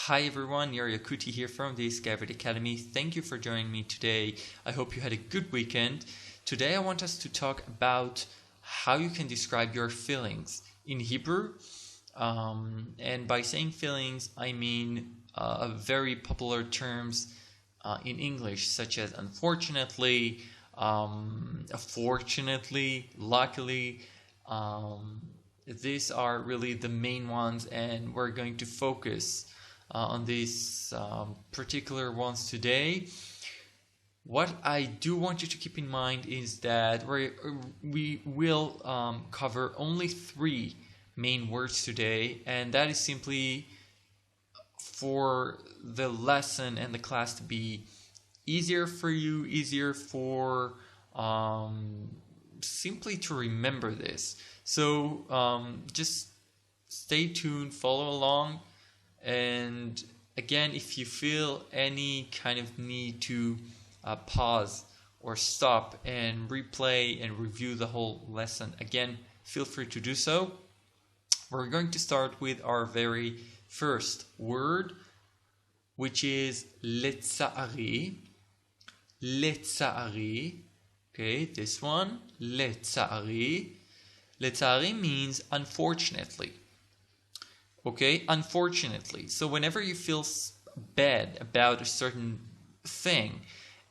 Hi everyone, Yari Akuti here from the Skyvrit Academy. Thank you for joining me today. I hope you had a good weekend. Today I want us to talk about how you can describe your feelings in Hebrew. And by saying feelings, I mean very popular terms in English, such as unfortunately, fortunately, luckily. These are really the main ones, and we're going to focus on these particular ones today. What I do want you to keep in mind is that we will cover only 3 main words today, and that is simply for the lesson and the class to be easier for you, easier for simply to remember this. So just stay tuned, follow along. And again, if you feel any kind of need to pause or stop and replay and review the whole lesson, again, feel free to do so. We're going to start with our very first word, which is letza'ari. Letza'ari. Okay, this one, letza'ari. Letza'ari means unfortunately. Okay, unfortunately. So whenever you feel bad about a certain thing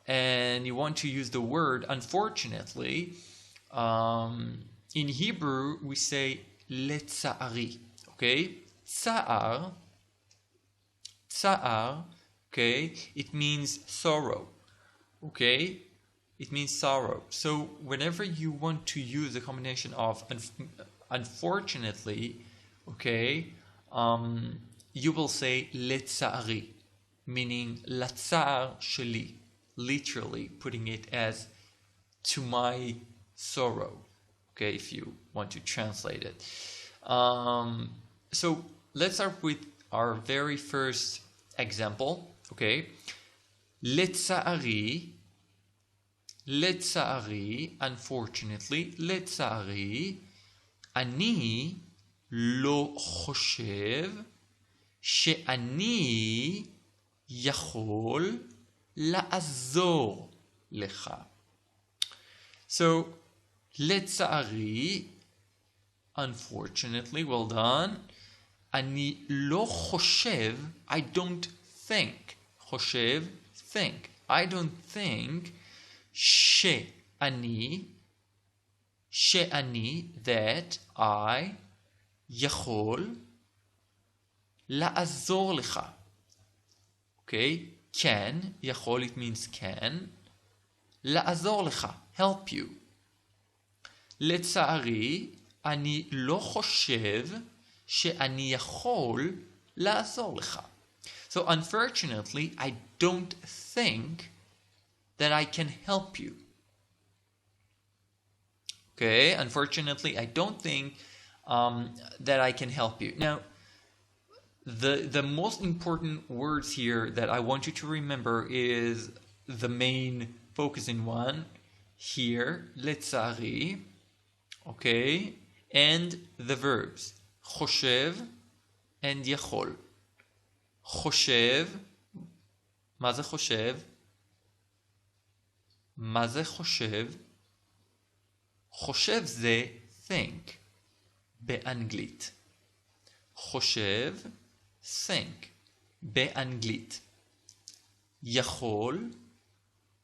and you want to use the word unfortunately, in Hebrew we say letza'ari. Okay, tsa'ar, okay, it means sorrow. Okay, it means sorrow. So whenever you want to use a combination of unfortunately, okay, you will say letza'ari, meaning latza'ar sheli, literally putting it as to my sorrow, okay, if you want to translate it. So let's start with our very first example, okay. Letza'ari, unfortunately, letza'ari, ani לא חושב שאני יכול לעזור לך. So, לצערי, unfortunately, well done, אני לא חושב, I don't think, חושב, think, I don't think, שאני, that I, יכול לעזור לך. Okay, can, יכול, it means can, לעזור לך, help you. לצערי, אני לא חושב שאני יכול לעזור לך. So unfortunately, I don't think that I can help you. Okay, unfortunately, I don't think that I can help you. Now, the most important words here that I want you to remember is the main focusing one here, letzari, okay, and the verbs חושב and יכול. חושב, מה זה חושב? מה זה חושב? חושב זה think. באנגלית. חושב, think, באנגלית. יכול,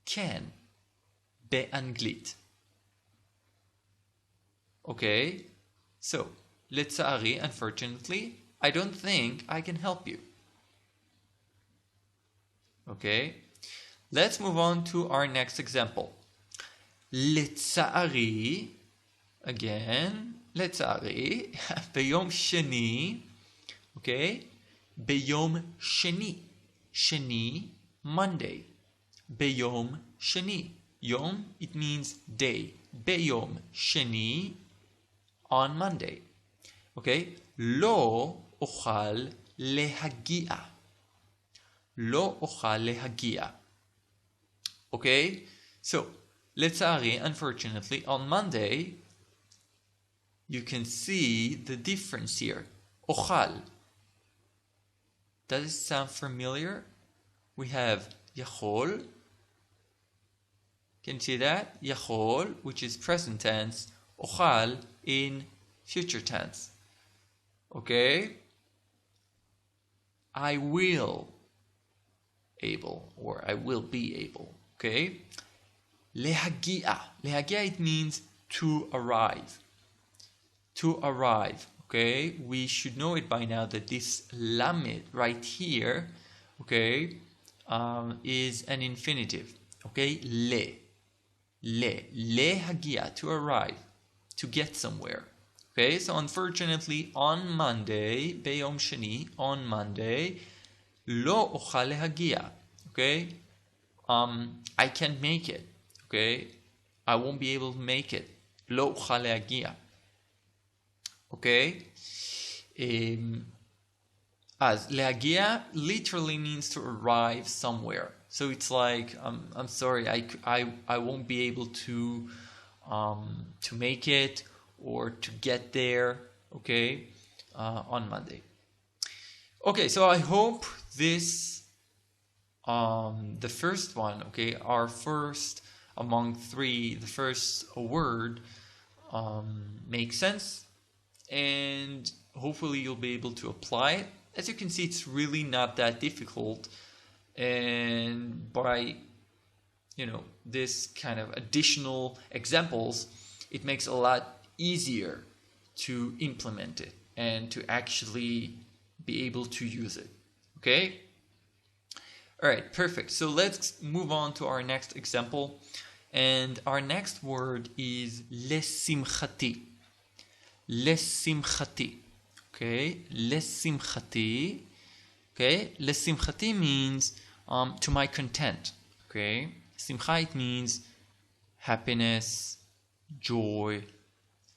can, באנגלית. Okay, so, לצערי, unfortunately, I don't think I can help you. Okay, let's move on to our next example. לצערי, again, לצערי, ביום שני, okay, ביום שני, שני, Monday, ביום שני, יום, it means day, ביום שני, on Monday, okay, לא אוכל להגיע, לא אוכל להגיע, okay, so, לצערי, unfortunately, on Monday, you can see the difference here. אוכל. Does it sound familiar? We have יכול. Can you see that? יכול, which is present tense, אוכל in future tense. Okay? I will able, or I will be able. Okay? להגיע. להגיע, it means to arrive. To arrive. Okay? We should know it by now that this lamed right here, okay, is an infinitive. Okay? להגיע, to arrive, to get somewhere. Okay, so unfortunately on Monday, ביום שני, on Monday, לא אוכל להגיע. Okay, I can't make it. Okay, I won't be able to make it. לא אוכל להגיע. Okay, as להגיע literally means to arrive somewhere. So it's like, I'm sorry, I won't be able to make it or to get there, okay, on Monday. Okay, so I hope this, the first one, okay, our first among three, the first word makes sense, and hopefully you'll be able to apply it. As you can see, it's really not that difficult, and by, you know, this kind of additional examples, it makes a lot easier to implement it and to actually be able to use it. Okay? All right, perfect. So let's move on to our next example. And our next word is לשמחתי. לשמחתי. Okay? לשמחתי. Okay? לשמחתי means to my content. Okay? שמחה, it means happiness, joy.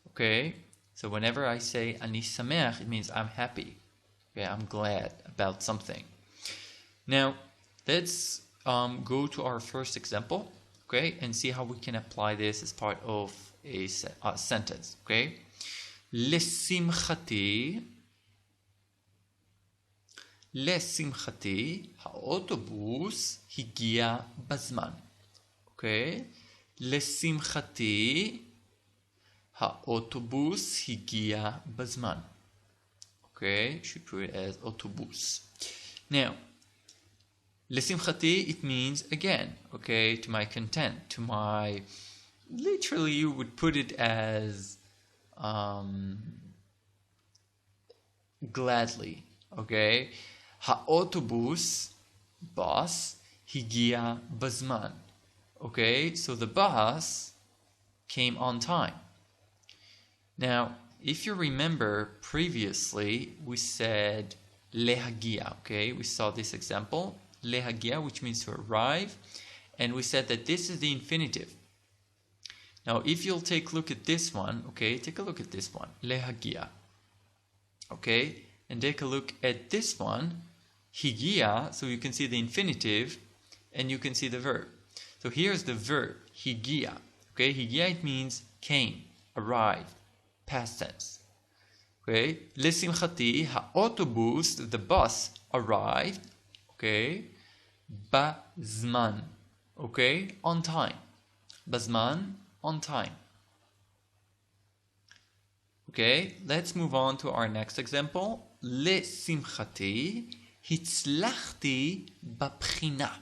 Okay? So whenever I say אני שמח, it means I'm happy. Okay? I'm glad about something. Now, let's go to our first example. Okay? And see how we can apply this as part of a sentence. Okay? לשמחתי, לשמחתי, האוטובוס הגיע בזמן. Okay? לשמחתי, האוטובוס הגיע בזמן. Okay? Should put it as אוטובוס. Now, לשמחתי, it means again, okay, to my content, to my, literally you would put it as gladly, okay? האוטובוס, bus, הגיע בזמן. Okay, so the bus came on time. Now, if you remember previously, we said להגיע, okay? We saw this example, להגיע, which means to arrive, and we said that this is the infinitive. Now, if you'll take a look at this one, okay, take a look at this one, להגיע, okay? And take a look at this one, הגיע, so you can see the infinitive, and you can see the verb. So here's the verb, הגיע, okay? הגיע, it means came, arrived, past tense. Okay? לשמחתי, האוטובוס, the bus, arrived, okay? בזמן, okay? On time. בזמן, on time. Okay? Let's move on to our next example. לשמחתי, הצלחתי בבחינה.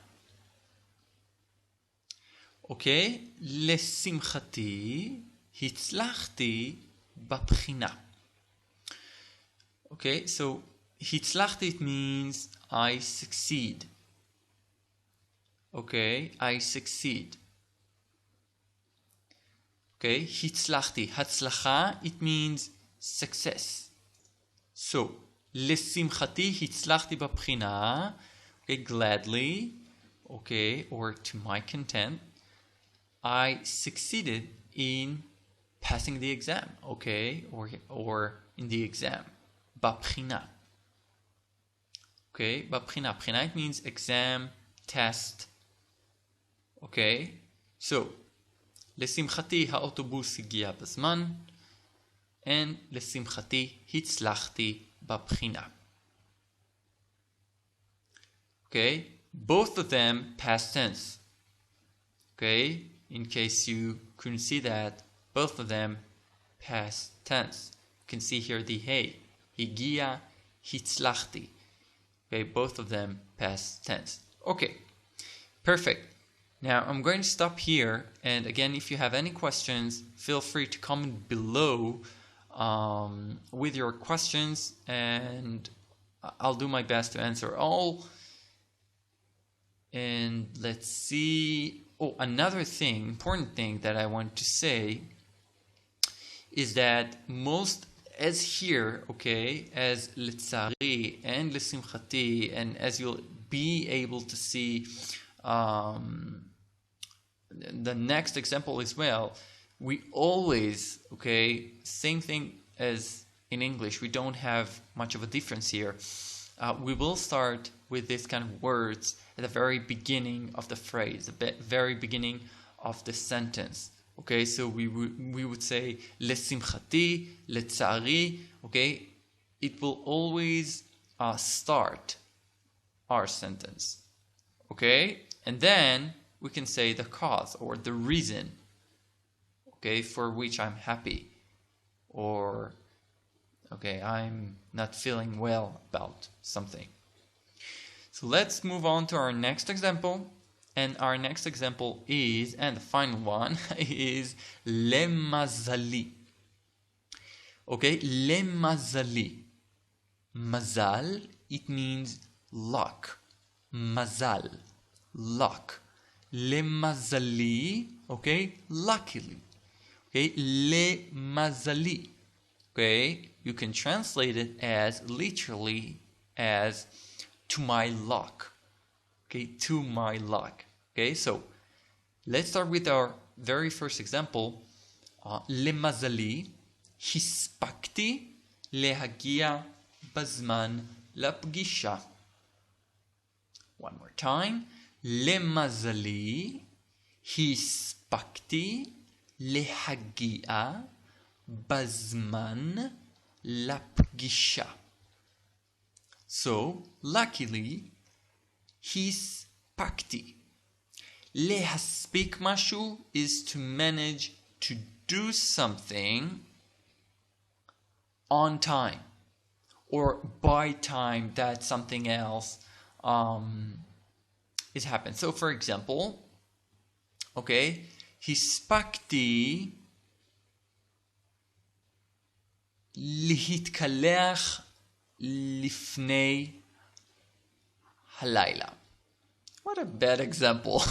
Okay? לשמחתי, הצלחתי בבחינה. Okay, so הצלחתי, it means I succeed. Okay, I succeed. Okay, הצלחתי. הצלחה, it means success. So, לשמחתי, הצלחתי בבחינה. Okay, gladly. Okay, or to my content. I succeeded in passing the exam, okay, or in the exam, בבחינה. Okay, בבחינה. בחינה, it means exam, test. Okay, so, לשמחתי האוטובוס הגיע בזמן, and לשמחתי הצלחתי בבחינה. Okay, both of them past tense. Okay, in case you couldn't see that, both of them past tense. You can see here the hey, higia, hitzlachti. Okay, both of them past tense. Okay, perfect. Now I'm going to stop here, and again, if you have any questions, feel free to comment below with your questions, and I'll do my best to answer all. And let's see. Oh, another thing, important thing that I want to say is that most, as here, okay, as letzari and lesimchati, and as you'll be able to see the next example as well, we always, okay, same thing as in English, we don't have much of a difference here. We will start with this kind of words at the very beginning of the phrase, the very beginning of the sentence. Okay, so we would say lesimchati, letzari. Okay, it will always start our sentence. Okay, and then we can say the cause or the reason. Okay, for which I'm happy, or okay, I'm not feeling well about something. So let's move on to our next example. And our next example is, and the final one, is lemazali. Okay, lemazali. Mazal, it means luck. Mazal, luck. Lemazali, okay, luckily. Okay, lemazali. Okay, you can translate it as literally as to my luck. Okay, to my luck. Okay, so let's start with our very first example. Lemazali, hispakti lehagia bazman lapgisha. One more time. Lemazali, hispakti lehagia bazman lapgisha. So, luckily, hispakti. Lehaspik mashu is to manage to do something on time or by time that something else is happened. So for example, okay, hispakti lihitkalech lifnei halayla. What a bad example.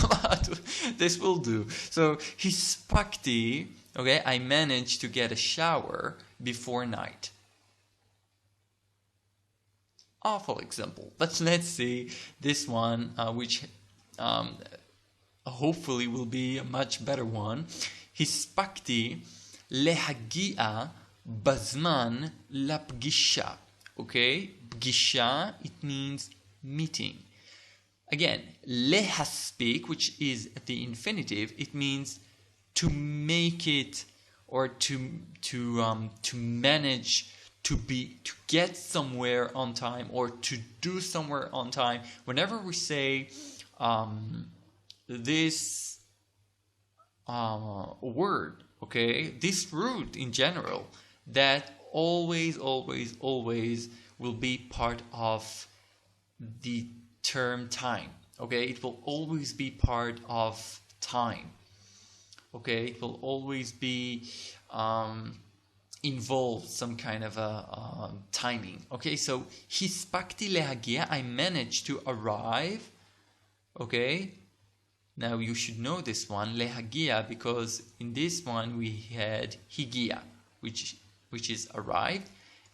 This will do. So, hispakti, okay, I managed to get a shower before night. Awful example. But let's see this one, which hopefully will be a much better one. Hispakti lehagia bazman lapgisha. Okay, pgisha, it means meeting. Again, lehaspik, which is the infinitive, it means to make it or to manage to get somewhere on time or to do somewhere on time. Whenever we say this word, okay, this root in general, that always will be part of the term time. Okay, it will always be part of time. Okay, it will always be involved some kind of a timing. Okay, so hispakti lehagia, I managed to arrive. Okay, now you should know this one, lehagia, because in this one we had higia, which is arrived,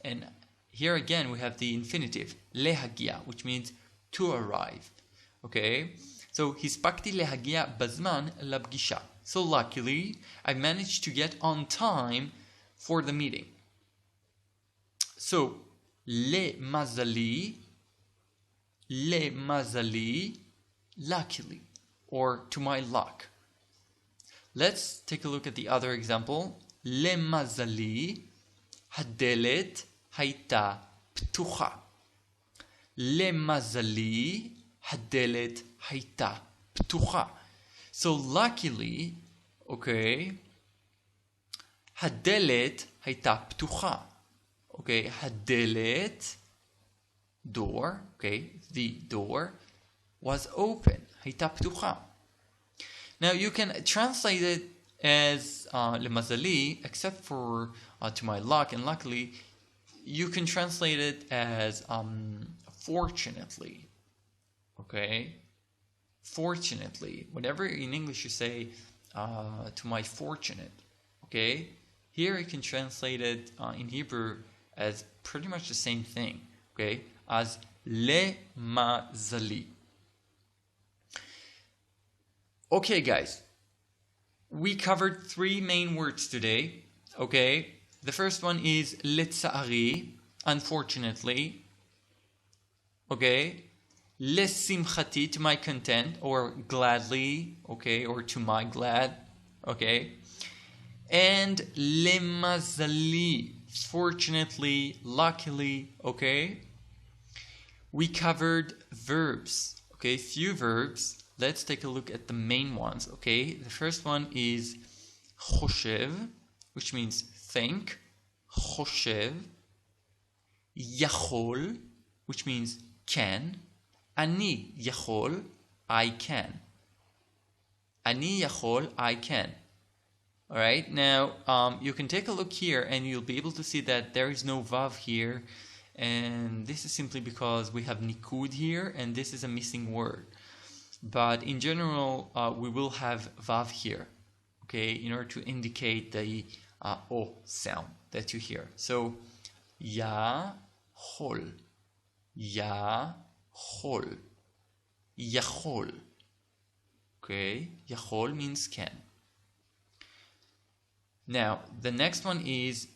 and here again we have the infinitive lehagia, which means to arrive. Okay, so hispakti lehagia bazman lapgisha. So luckily, I managed to get on time for the meeting. So lemazali, luckily, or to my luck. Let's take a look at the other example. Lemazali, hadelet hayta ptucha. Lemazali, הדלת הייתה פתוחה. So luckily, okay, הדלת הייתה פתוחה. Okay, הדלת, door, okay, the door was open. הייתה פתוחה. Now you can translate it as למזלי, except for to my luck, and luckily, you can translate it as fortunately. Okay, fortunately. Whenever in English you say to my fortunate, okay, here you can translate it in Hebrew as pretty much the same thing, okay, as למזלי. Okay, guys, we covered 3 main words today, okay? The first one is לצערי, unfortunately, okay? לשמחתי, to my content, or gladly, okay, or to my glad, okay? And למזלי, fortunately, luckily, okay? We covered verbs, okay, few verbs. Let's take a look at the main ones, okay? The first one is חושב, which means think, חושב, יכול, which means can, אני יכול, I can. אני יכול, I can. All right, now you can take a look here and you'll be able to see that there is no vav here, and this is simply because we have nikud here and this is a missing word. But in general, we will have vav here, okay, in order to indicate the o sound that you hear. So, יכול, יכול, יכול. Okay, יכול means can. Now, the next one is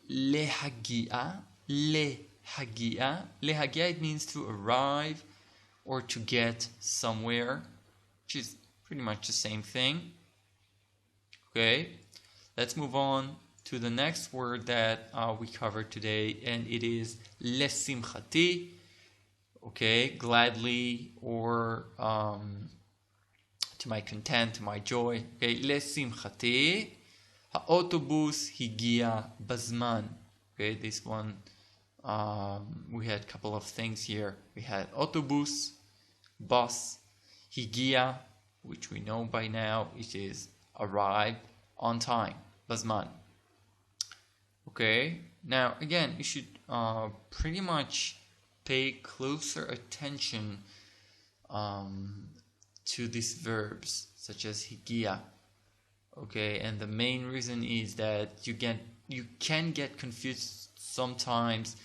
להגיע, להגיע. להגיע, it means to arrive or to get somewhere, which is pretty much the same thing. Okay, let's move on to the next word that we covered today, and it is לשמחתי. Okay, gladly, or to my content, to my joy. Okay, לשמחתי. האוטובוס הגיע בזמן. Okay, this one, we had a couple of things here. We had autobus, bus, higia, which we know by now, it is arrive on time, bזמן. Okay, now again, you should pretty much pay closer attention to these verbs, such as higia. Okay, and the main reason is that you can get confused sometimes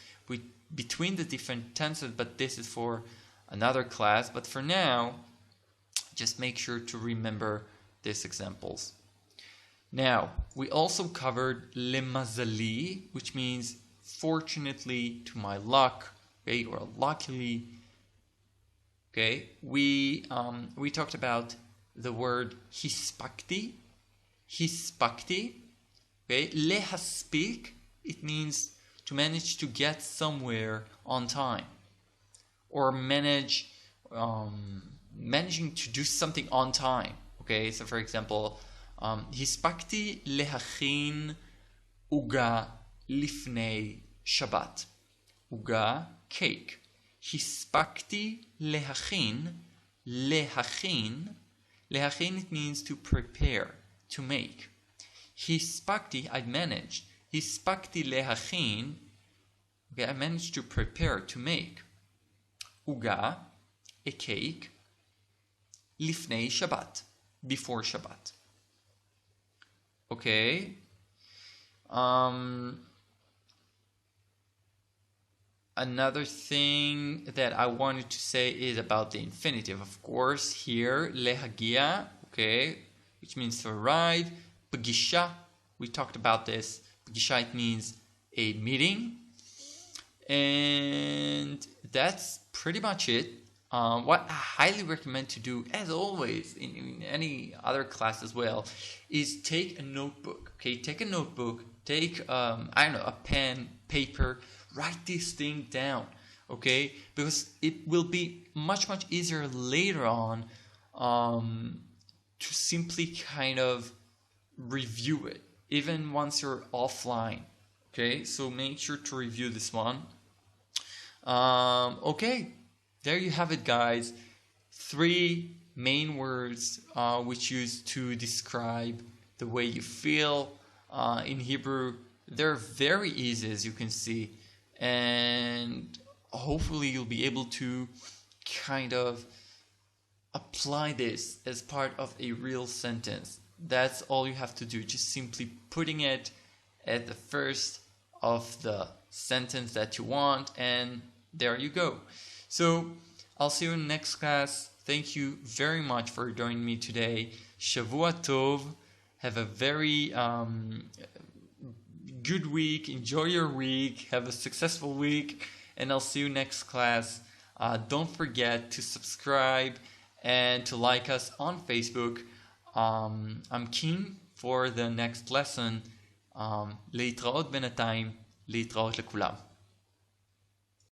between the different tenses, but this is for another class. But for now, just make sure to remember these examples. Now, we also covered למזלי, which means fortunately, to my luck, okay, or luckily. Okay, we talked about the word הספקתי. הספקתי, okay, להספיק, it means to manage to get somewhere on time, or managing to do something on time. Okay, so for example, הספקתי להכין עוגה לפני שבת. עוגה, cake. הספקתי להכין, להכין, it means to prepare, to make. הספקתי, I managed. הספקתי להכין, okay, I managed to prepare, to make. עוגה, a cake, לפני שבת, before Shabbat. Okay. Another thing that I wanted to say is about the infinitive. Of course, here, להגיע, okay, which means to arrive. פגישה, we talked about this. פגישה, it means a meeting. And that's pretty much it. What I highly recommend to do, as always, in any other class as well, is take a notebook. Okay, take a notebook, take a pen, paper, write this thing down. okay? Because it will be much easier later on to simply kind of review it, even once you're offline, okay? So make sure to review this one. Okay, there you have it, guys. 3 main words which used to describe the way you feel in Hebrew. They're very easy, as you can see, and hopefully you'll be able to kind of apply this as part of a real sentence. That's all you have to do, just simply putting it at the first of the sentence that you want, and there you go. So I'll see you in the next class. Thank you very much for joining me today. Shavua Tov. Have a very good week. Enjoy your week. Have a successful week. And I'll see you next class. Don't forget to subscribe and to like us on Facebook. I'm keen for the next lesson. להתראות בינתיים. להתראות לכולם.